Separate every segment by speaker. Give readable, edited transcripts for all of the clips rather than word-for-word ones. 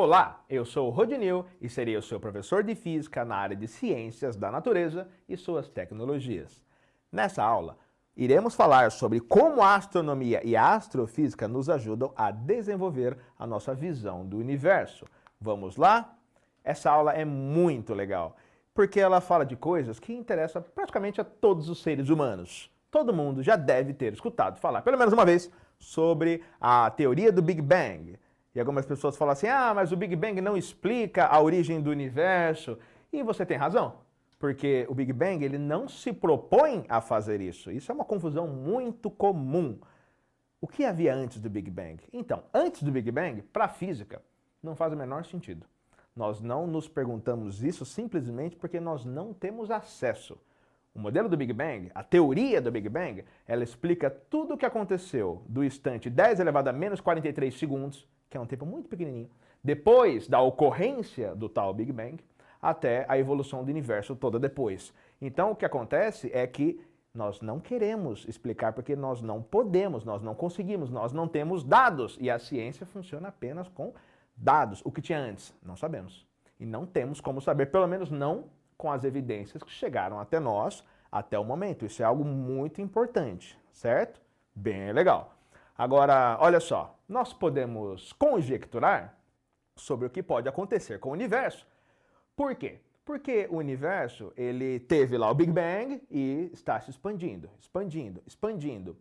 Speaker 1: Olá, eu sou o Rodinil e serei o seu professor de Física na área de Ciências da Natureza e suas tecnologias. Nessa aula, iremos falar sobre como a astronomia e a astrofísica nos ajudam a desenvolver a nossa visão do universo. Vamos lá? Essa aula é muito legal, porque ela fala de coisas que interessam praticamente a todos os seres humanos. Todo mundo já deve ter escutado falar, pelo menos uma vez, sobre a teoria do Big Bang. E algumas pessoas falam assim, mas o Big Bang não explica a origem do universo. E você tem razão, porque o Big Bang ele não se propõe a fazer isso. Isso é uma confusão muito comum. O que havia antes do Big Bang? Então, antes do Big Bang, para a física, não faz o menor sentido. Nós não nos perguntamos isso simplesmente porque nós não temos acesso. O modelo do Big Bang, a teoria do Big Bang, ela explica tudo o que aconteceu do instante 10 elevado a menos 43 segundos, que é um tempo muito pequenininho, depois da ocorrência do tal Big Bang, até a evolução do universo toda depois. Então, o que acontece é que nós não queremos explicar porque nós não podemos, nós não conseguimos, nós não temos dados. E a ciência funciona apenas com dados. O que tinha antes? Não sabemos. E não temos como saber, pelo menos não com as evidências que chegaram até nós até o momento. Isso é algo muito importante, certo? Bem legal. Agora, olha só, nós podemos conjecturar sobre o que pode acontecer com o universo. Por quê? Porque o universo, ele teve lá o Big Bang e está se expandindo, expandindo, expandindo.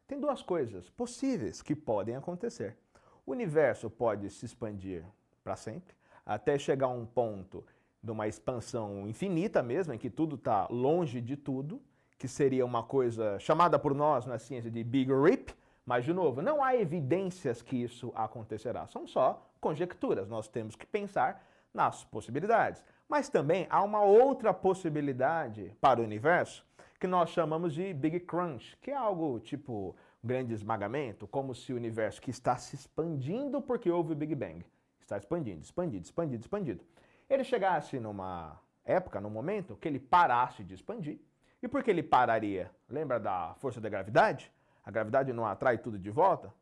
Speaker 1: Tem duas coisas possíveis que podem acontecer. O universo pode se expandir para sempre, até chegar a um ponto de uma expansão infinita mesmo, em que tudo está longe de tudo, que seria uma coisa chamada por nós na ciência de Big Rip, mas, de novo, não há evidências que isso acontecerá, são só conjecturas, nós temos que pensar nas possibilidades. Mas também há uma outra possibilidade para o universo, que nós chamamos de Big Crunch, que é algo tipo grande esmagamento, como se o universo que está se expandindo porque houve o Big Bang, está expandindo, expandido, expandido, expandido. Ele chegasse numa época, num momento, que ele parasse de expandir. E por que ele pararia? Lembra da força da gravidade? A gravidade não atrai tudo de volta?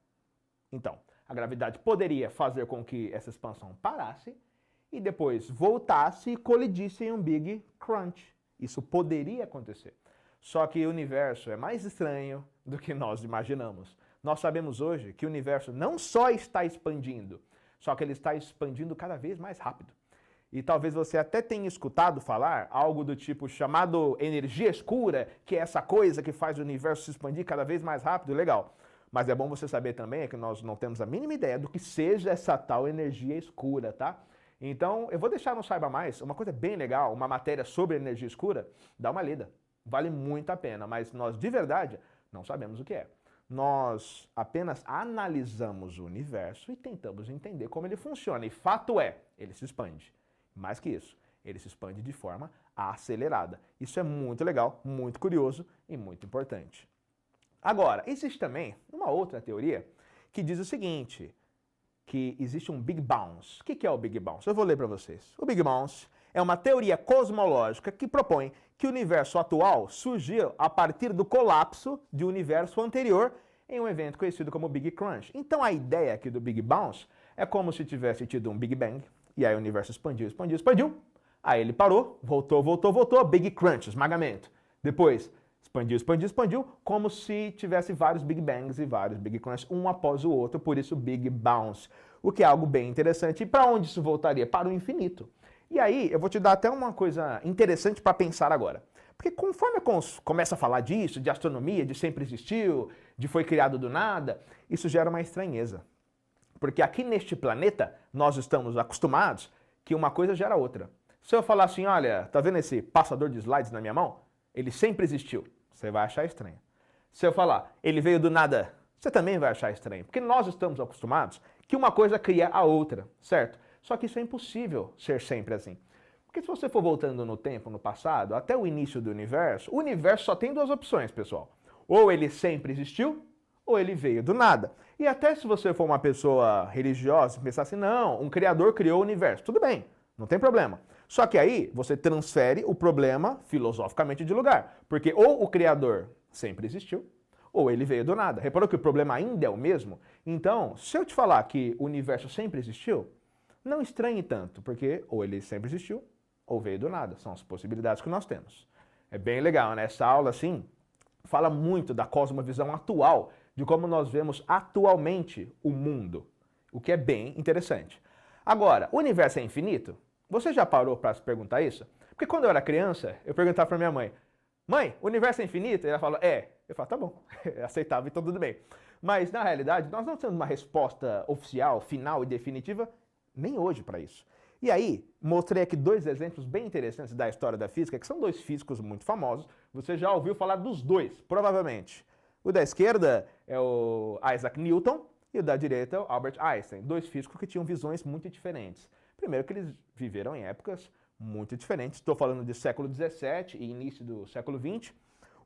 Speaker 1: Então, a gravidade poderia fazer com que essa expansão parasse e depois voltasse e colidisse em um Big Crunch. Isso poderia acontecer. Só que o universo é mais estranho do que nós imaginamos. Nós sabemos hoje que o universo não só está expandindo, só que ele está expandindo cada vez mais rápido. E talvez você até tenha escutado falar algo do tipo chamado energia escura, que é essa coisa que faz o universo se expandir cada vez mais rápido. Legal. Mas é bom você saber também que nós não temos a mínima ideia do que seja essa tal energia escura, tá? Então, eu vou deixar no Saiba Mais uma coisa bem legal, uma matéria sobre energia escura. Dá uma lida. Vale muito a pena, mas nós de verdade não sabemos o que é. Nós apenas analisamos o universo e tentamos entender como ele funciona. E fato é, ele se expande. Mais que isso, ele se expande de forma acelerada. Isso é muito legal, muito curioso e muito importante. Agora, existe também uma outra teoria que diz o seguinte, que existe um Big Bounce. O que é o Big Bounce? Eu vou ler para vocês. O Big Bounce é uma teoria cosmológica que propõe que o universo atual surgiu a partir do colapso de um universo anterior em um evento conhecido como Big Crunch. Então a ideia aqui do Big Bounce é como se tivesse tido um Big Bang, e aí o universo expandiu, expandiu, expandiu. Aí ele parou, voltou, voltou, voltou, Big Crunch, esmagamento. Depois, expandiu, expandiu, expandiu, como se tivesse vários Big Bangs e vários Big Crunch, um após o outro, por isso Big Bounce. O que é algo bem interessante. E para onde isso voltaria? Para o infinito. E aí, eu vou te dar até uma coisa interessante para pensar agora. Porque conforme eu começo a falar disso, de astronomia, de sempre existiu, de foi criado do nada, isso gera uma estranheza. Porque aqui neste planeta, nós estamos acostumados que uma coisa gera outra. Se eu falar assim, olha, tá vendo esse passador de slides na minha mão? Ele sempre existiu. Você vai achar estranho. Se eu falar, ele veio do nada, você também vai achar estranho. Porque nós estamos acostumados que uma coisa cria a outra, certo? Só que isso é impossível ser sempre assim. Porque se você for voltando no tempo, no passado, até o início do universo, o universo só tem duas opções, pessoal. Ou ele sempre existiu, ou ele veio do nada. E até se você for uma pessoa religiosa e pensar assim, não, um criador criou o universo. Tudo bem, não tem problema. Só que aí você transfere o problema filosoficamente de lugar. Porque ou o criador sempre existiu, ou ele veio do nada. Reparou que o problema ainda é o mesmo? Então, se eu te falar que o universo sempre existiu, Não estranhe tanto, porque ou ele sempre existiu, ou veio do nada. São as possibilidades que nós temos. É bem legal, né? Essa aula, assim, fala muito da cosmovisão atual, de como nós vemos atualmente o mundo, o que é bem interessante. Agora, o universo é infinito? Você já parou para se perguntar isso? Porque quando eu era criança, eu perguntava para minha mãe, mãe, o universo é infinito? E ela fala, é. Eu falo, tá bom, é aceitável, então tudo bem. Mas, na realidade, nós não temos uma resposta oficial, final e definitiva, nem hoje para isso. E aí, mostrei aqui dois exemplos bem interessantes da história da física, que são dois físicos muito famosos. Você já ouviu falar dos dois, provavelmente. O da esquerda é o Isaac Newton e o da direita é o Albert Einstein. Dois físicos que tinham visões muito diferentes. Primeiro que eles viveram em épocas muito diferentes. Estou falando de século XVII e início do século XX.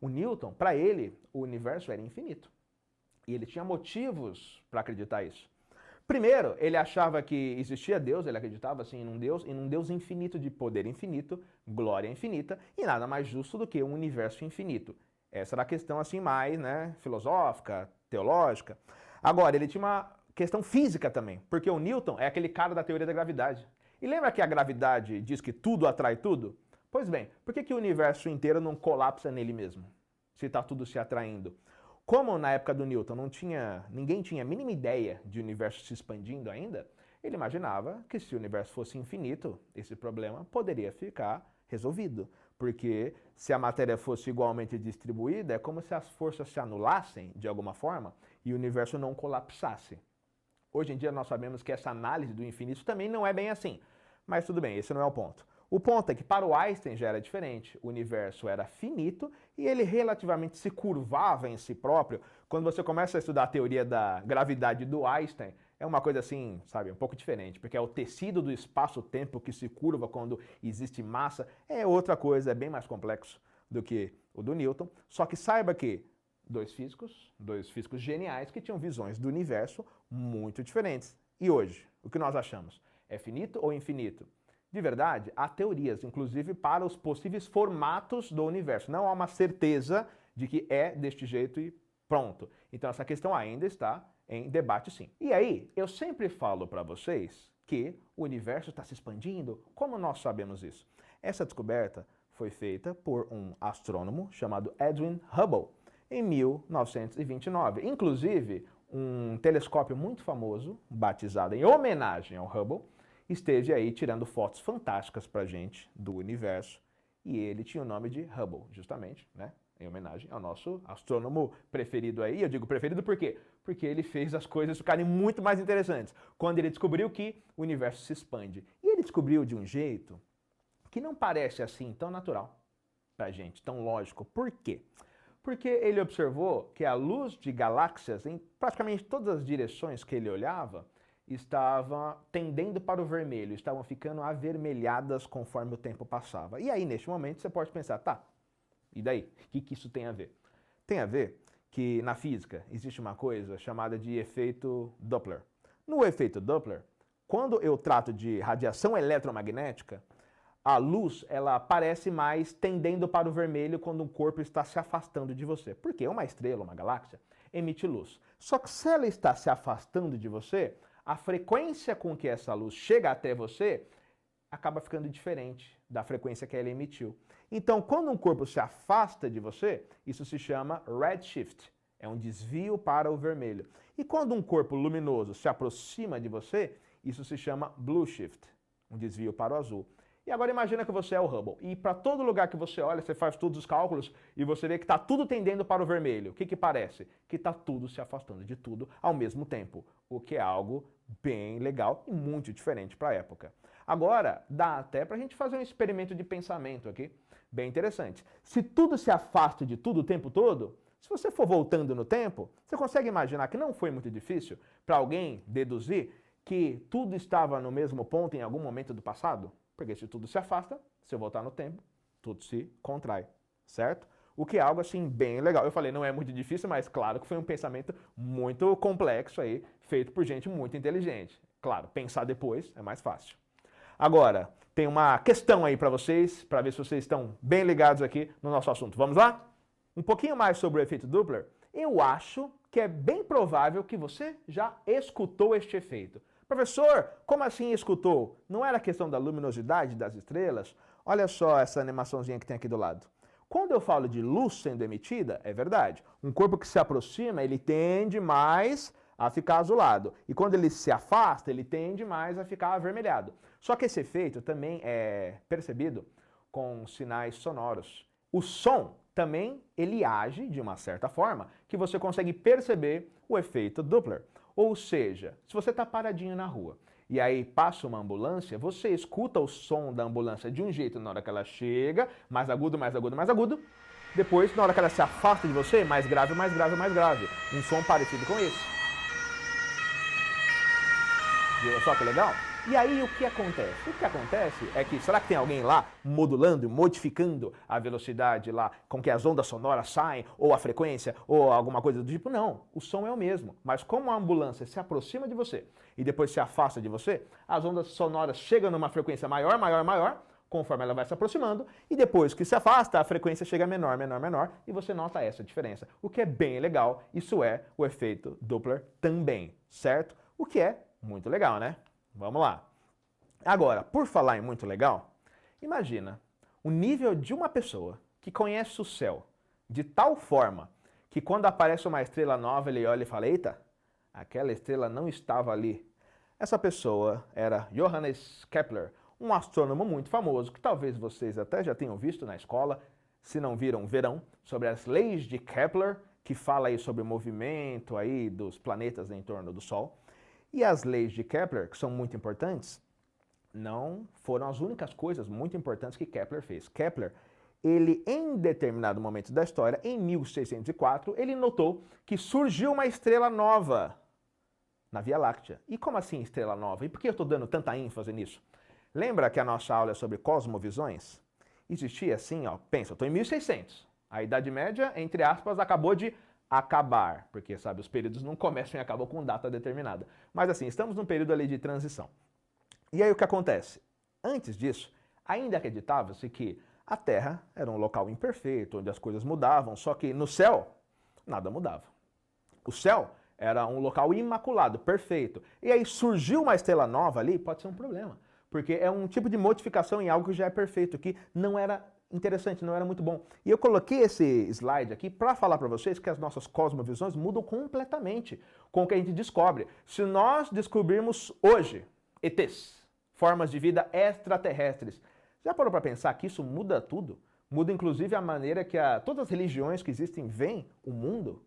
Speaker 1: O Newton, para ele, o universo era infinito. E ele tinha motivos para acreditar isso. Primeiro, ele achava que existia Deus, ele acreditava assim em um Deus infinito, de poder infinito, glória infinita, e nada mais justo do que um universo infinito. Essa era a questão assim mais, né, filosófica, teológica. Agora, ele tinha uma questão física também, porque o Newton é aquele cara da teoria da gravidade. E lembra que a gravidade diz que tudo atrai tudo? Pois bem, por que o universo inteiro não colapsa nele mesmo, se está tudo se atraindo? Como na época do Newton ninguém tinha a mínima ideia de universo se expandindo ainda, ele imaginava que se o universo fosse infinito, esse problema poderia ficar resolvido. Porque se a matéria fosse igualmente distribuída, é como se as forças se anulassem de alguma forma e o universo não colapsasse. Hoje em dia nós sabemos que essa análise do infinito também não é bem assim. Mas tudo bem, esse não é o ponto. O ponto é que para o Einstein já era diferente. O universo era finito e ele relativamente se curvava em si próprio. Quando você começa a estudar a teoria da gravidade do Einstein, é uma coisa assim, sabe, um pouco diferente, porque é o tecido do espaço-tempo que se curva quando existe massa. É outra coisa, é bem mais complexo do que o do Newton. Só que saiba que dois físicos geniais que tinham visões do universo muito diferentes. E hoje, o que nós achamos? É finito ou infinito? De verdade, há teorias, inclusive para os possíveis formatos do universo. Não há uma certeza de que é deste jeito e pronto. Então essa questão ainda está em debate, sim. E aí, eu sempre falo para vocês que o universo está se expandindo. Como nós sabemos isso? Essa descoberta foi feita por um astrônomo chamado Edwin Hubble em 1929. Inclusive, um telescópio muito famoso, batizado em homenagem ao Hubble, esteve aí tirando fotos fantásticas pra gente do universo, e ele tinha o nome de Hubble, justamente, né? Em homenagem ao nosso astrônomo preferido aí. Eu digo preferido por quê? Porque ele fez as coisas ficarem muito mais interessantes, quando ele descobriu que o universo se expande. E ele descobriu de um jeito que não parece assim tão natural pra gente, tão lógico. Por quê? Porque ele observou que a luz de galáxias, em praticamente todas as direções que ele olhava, estava tendendo para o vermelho, estavam ficando avermelhadas conforme o tempo passava. E aí, neste momento, você pode pensar, tá, e daí? O que isso tem a ver? Tem a ver que na física existe uma coisa chamada de efeito Doppler. No efeito Doppler, quando eu trato de radiação eletromagnética, a luz, ela parece mais tendendo para o vermelho quando um corpo está se afastando de você. Porque uma estrela, uma galáxia, emite luz. Só que se ela está se afastando de você, a frequência com que essa luz chega até você acaba ficando diferente da frequência que ela emitiu. Então, quando um corpo se afasta de você, isso se chama redshift, é um desvio para o vermelho. E quando um corpo luminoso se aproxima de você, isso se chama blueshift, um desvio para o azul. E agora imagina que você é o Hubble, e para todo lugar que você olha, você faz todos os cálculos e você vê que está tudo tendendo para o vermelho. O que parece? Que está tudo se afastando de tudo ao mesmo tempo, o que é algo bem legal e muito diferente para a época. Agora, dá até para a gente fazer um experimento de pensamento aqui, bem interessante. Se tudo se afasta de tudo o tempo todo, se você for voltando no tempo, você consegue imaginar que não foi muito difícil para alguém deduzir que tudo estava no mesmo ponto em algum momento do passado? Porque se tudo se afasta, se eu voltar no tempo, tudo se contrai, certo? O que é algo assim bem legal. Eu falei, não é muito difícil, mas claro que foi um pensamento muito complexo aí, feito por gente muito inteligente. Claro, pensar depois é mais fácil. Agora, tem uma questão aí para vocês, para ver se vocês estão bem ligados aqui no nosso assunto. Vamos lá? Um pouquinho mais sobre o efeito Doppler. Eu acho que é bem provável que você já escutou este efeito. Professor, como assim escutou? Não era questão da luminosidade das estrelas? Olha só essa animaçãozinha que tem aqui do lado. Quando eu falo de luz sendo emitida, é verdade. Um corpo que se aproxima, ele tende mais a ficar azulado. E quando ele se afasta, ele tende mais a ficar avermelhado. Só que esse efeito também é percebido com sinais sonoros. O som também ele age de uma certa forma que você consegue perceber o efeito Doppler. Ou seja, se você está paradinho na rua e aí passa uma ambulância, você escuta o som da ambulância de um jeito na hora que ela chega, mais agudo, mais agudo, mais agudo. Depois, na hora que ela se afasta de você, mais grave, mais grave, mais grave. Um som parecido com esse. Viu só que legal? E aí o que acontece? O que acontece é que, será que tem alguém lá modulando, modificando a velocidade lá com que as ondas sonoras saem, ou a frequência, ou alguma coisa do tipo? Não, o som é o mesmo. Mas como a ambulância se aproxima de você e depois se afasta de você, as ondas sonoras chegam numa frequência maior, maior, maior, conforme ela vai se aproximando, e depois que se afasta, a frequência chega menor, menor, menor, e você nota essa diferença. O que é bem legal, isso é o efeito Doppler também, certo? O que é muito legal, né? Vamos lá. Agora, por falar em muito legal, imagina o nível de uma pessoa que conhece o céu de tal forma que quando aparece uma estrela nova, ele olha e fala, eita, aquela estrela não estava ali. Essa pessoa era Johannes Kepler, um astrônomo muito famoso, que talvez vocês até já tenham visto na escola, se não viram, verão, sobre as leis de Kepler, que fala aí sobre o movimento aí dos planetas em torno do Sol. E as leis de Kepler, que são muito importantes, não foram as únicas coisas muito importantes que Kepler fez. Kepler, ele em determinado momento da história, em 1604, ele notou que surgiu uma estrela nova na Via Láctea. E como assim estrela nova? E por que eu estou dando tanta ênfase nisso? Lembra que a nossa aula é sobre cosmovisões? Existia assim, ó, pensa, eu estou em 1600. A Idade Média, entre aspas, acabou de acabar, porque, sabe, os períodos não começam e acabam com data determinada. Mas assim, estamos num período ali de transição. E aí o que acontece? Antes disso, ainda acreditava-se que a Terra era um local imperfeito, onde as coisas mudavam, só que no céu, nada mudava. O céu era um local imaculado, perfeito. E aí surgiu uma estrela nova ali, pode ser um problema, porque é um tipo de modificação em algo que já é perfeito, que não era interessante, não era muito bom. E eu coloquei esse slide aqui para falar para vocês que as nossas cosmovisões mudam completamente com o que a gente descobre. Se nós descobrirmos hoje ETs, formas de vida extraterrestres, já parou para pensar que isso muda tudo? Muda inclusive a maneira que todas as religiões que existem veem o mundo,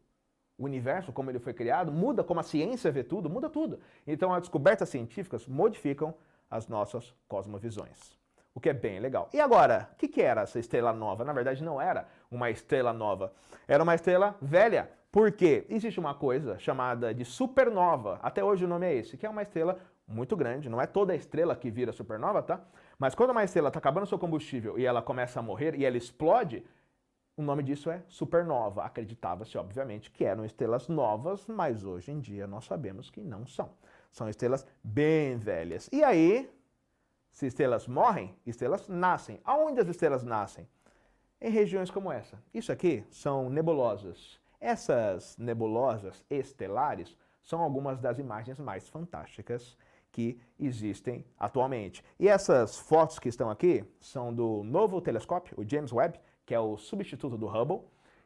Speaker 1: o universo, como ele foi criado, muda como a ciência vê tudo, muda tudo. Então as descobertas científicas modificam as nossas cosmovisões. O que é bem legal. E agora, o que era essa estrela nova? Na verdade, não era uma estrela nova. Era uma estrela velha. Por quê? Existe uma coisa chamada de supernova. Até hoje o nome é esse, que é uma estrela muito grande. Não é toda estrela que vira supernova, tá? Mas quando uma estrela está acabando seu combustível e ela começa a morrer e ela explode, o nome disso é supernova. Acreditava-se, obviamente, que eram estrelas novas, mas hoje em dia nós sabemos que não são. São estrelas bem velhas. E aí, se estrelas morrem, estrelas nascem. Aonde as estrelas nascem? Em regiões como essa. Isso aqui são nebulosas. Essas nebulosas estelares são algumas das imagens mais fantásticas que existem atualmente. E essas fotos que estão aqui são do novo telescópio, o James Webb, que é o substituto do Hubble,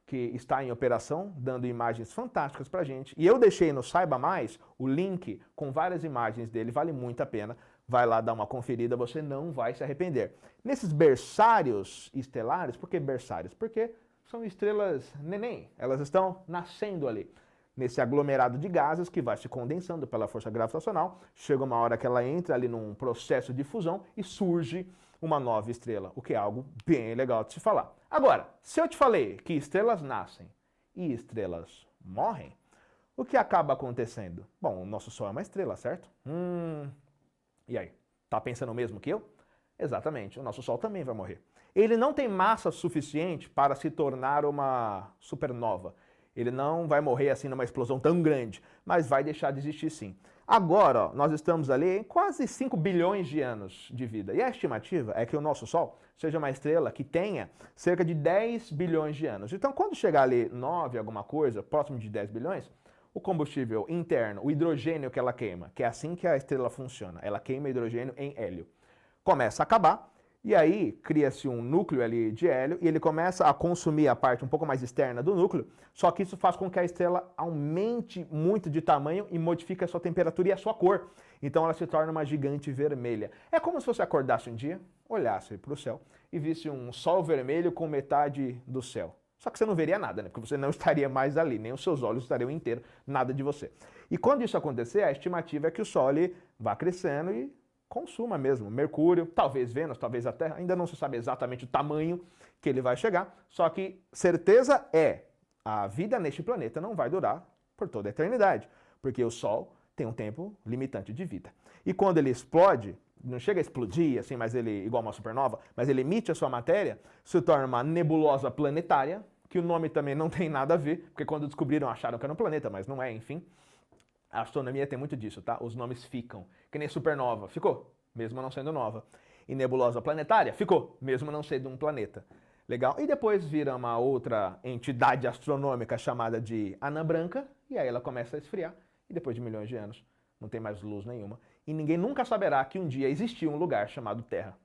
Speaker 1: que está em operação, dando imagens fantásticas pra gente. E eu deixei no Saiba Mais o link com várias imagens dele, vale muito a pena. Vai lá dar uma conferida, você não vai se arrepender. Nesses berçários estelares, por que berçários? Porque são estrelas neném, elas estão nascendo ali. Nesse aglomerado de gases que vai se condensando pela força gravitacional, chega uma hora que ela entra ali num processo de fusão e surge uma nova estrela, o que é algo bem legal de se falar. Agora, se eu te falei que estrelas nascem e estrelas morrem, o que acaba acontecendo? Bom, o nosso Sol é uma estrela, certo? E aí? Tá pensando o mesmo que eu? Exatamente, o nosso Sol também vai morrer. Ele não tem massa suficiente para se tornar uma supernova. Ele não vai morrer assim numa explosão tão grande, mas vai deixar de existir sim. Agora, ó, nós estamos ali em quase 5 bilhões de anos de vida. E a estimativa é que o nosso Sol seja uma estrela que tenha cerca de 10 bilhões de anos. Então, quando chegar ali 9 alguma coisa, próximo de 10 bilhões, o combustível interno, o hidrogênio que ela queima, que é assim que a estrela funciona, ela queima hidrogênio em hélio, começa a acabar, e aí cria-se um núcleo ali de hélio e ele começa a consumir a parte um pouco mais externa do núcleo, só que isso faz com que a estrela aumente muito de tamanho e modifique a sua temperatura e a sua cor. Então ela se torna uma gigante vermelha. É como se você acordasse um dia, olhasse para o céu e visse um sol vermelho com metade do céu. Só que você não veria nada, né? Porque você não estaria mais ali, nem os seus olhos estariam inteiros, nada de você. E quando isso acontecer, a estimativa é que o Sol ele vá crescendo e consuma mesmo Mercúrio, talvez Vênus, talvez a Terra, ainda não se sabe exatamente o tamanho que ele vai chegar, só que certeza é, a vida neste planeta não vai durar por toda a eternidade, porque o Sol tem um tempo limitante de vida. E quando ele explode, não chega a explodir assim, mas ele igual uma supernova, mas ele emite a sua matéria, se torna uma nebulosa planetária, que o nome também não tem nada a ver, porque quando descobriram acharam que era um planeta, mas não é, enfim. A astronomia tem muito disso, tá? Os nomes ficam. Que nem supernova, ficou, mesmo não sendo nova. E nebulosa planetária, ficou, mesmo não sendo um planeta. Legal? E depois vira uma outra entidade astronômica chamada de anã branca, e aí ela começa a esfriar, e depois de milhões de anos não tem mais luz nenhuma. E ninguém nunca saberá que um dia existiu um lugar chamado Terra.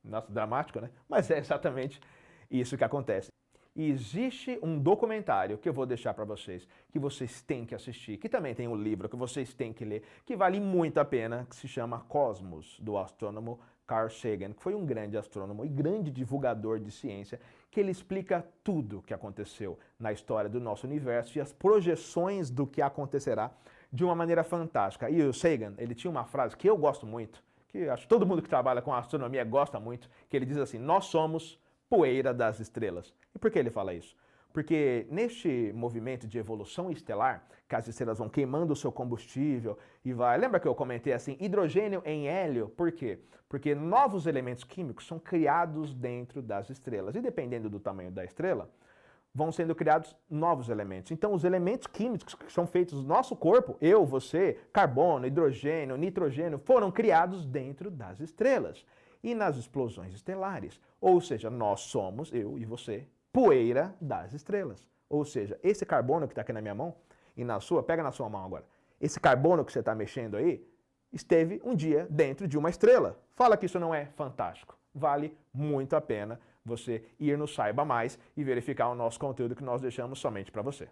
Speaker 1: Nossa, dramático, né? Mas é exatamente isso que acontece. E existe um documentário que eu vou deixar para vocês, que vocês têm que assistir, que também tem um livro que vocês têm que ler, que vale muito a pena, que se chama Cosmos, do astrônomo Carl Sagan, que foi um grande astrônomo e grande divulgador de ciência, que ele explica tudo o que aconteceu na história do nosso universo e as projeções do que acontecerá de uma maneira fantástica. E o Sagan, ele tinha uma frase que eu gosto muito, que acho que todo mundo que trabalha com astronomia gosta muito, que ele diz assim: nós somos poeira das estrelas. E por que ele fala isso? Porque neste movimento de evolução estelar, que as estrelas vão queimando o seu combustível e vai... Lembra que eu comentei assim, hidrogênio em hélio? Por quê? Porque novos elementos químicos são criados dentro das estrelas. E dependendo do tamanho da estrela, vão sendo criados novos elementos. Então, os elementos químicos que são feitos no nosso corpo, eu, você, carbono, hidrogênio, nitrogênio, foram criados dentro das estrelas e nas explosões estelares. Ou seja, nós somos, eu e você, poeira das estrelas. Ou seja, esse carbono que está aqui na minha mão e na sua, pega na sua mão agora, esse carbono que você está mexendo aí, esteve um dia dentro de uma estrela. Fala que isso não é fantástico. Vale muito a pena você ir no Saiba Mais e verificar o nosso conteúdo que nós deixamos somente para você.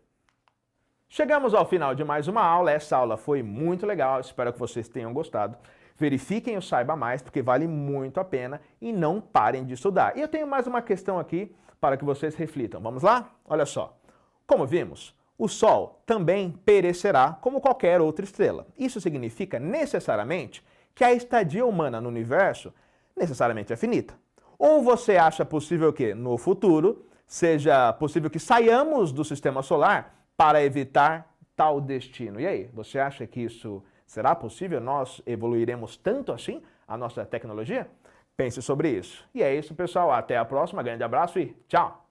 Speaker 1: Chegamos ao final de mais uma aula. Essa aula foi muito legal, espero que vocês tenham gostado. Verifiquem o Saiba Mais, porque vale muito a pena e não parem de estudar. E eu tenho mais uma questão aqui para que vocês reflitam. Vamos lá? Olha só. Como vimos, o Sol também perecerá como qualquer outra estrela. Isso significa necessariamente que a estadia humana no universo necessariamente é finita. Ou você acha possível que, no futuro, seja possível que saiamos do sistema solar para evitar tal destino? E aí, você acha que isso será possível? Nós evoluiremos tanto assim a nossa tecnologia? Pense sobre isso. E é isso, pessoal. Até a próxima. Grande abraço e tchau!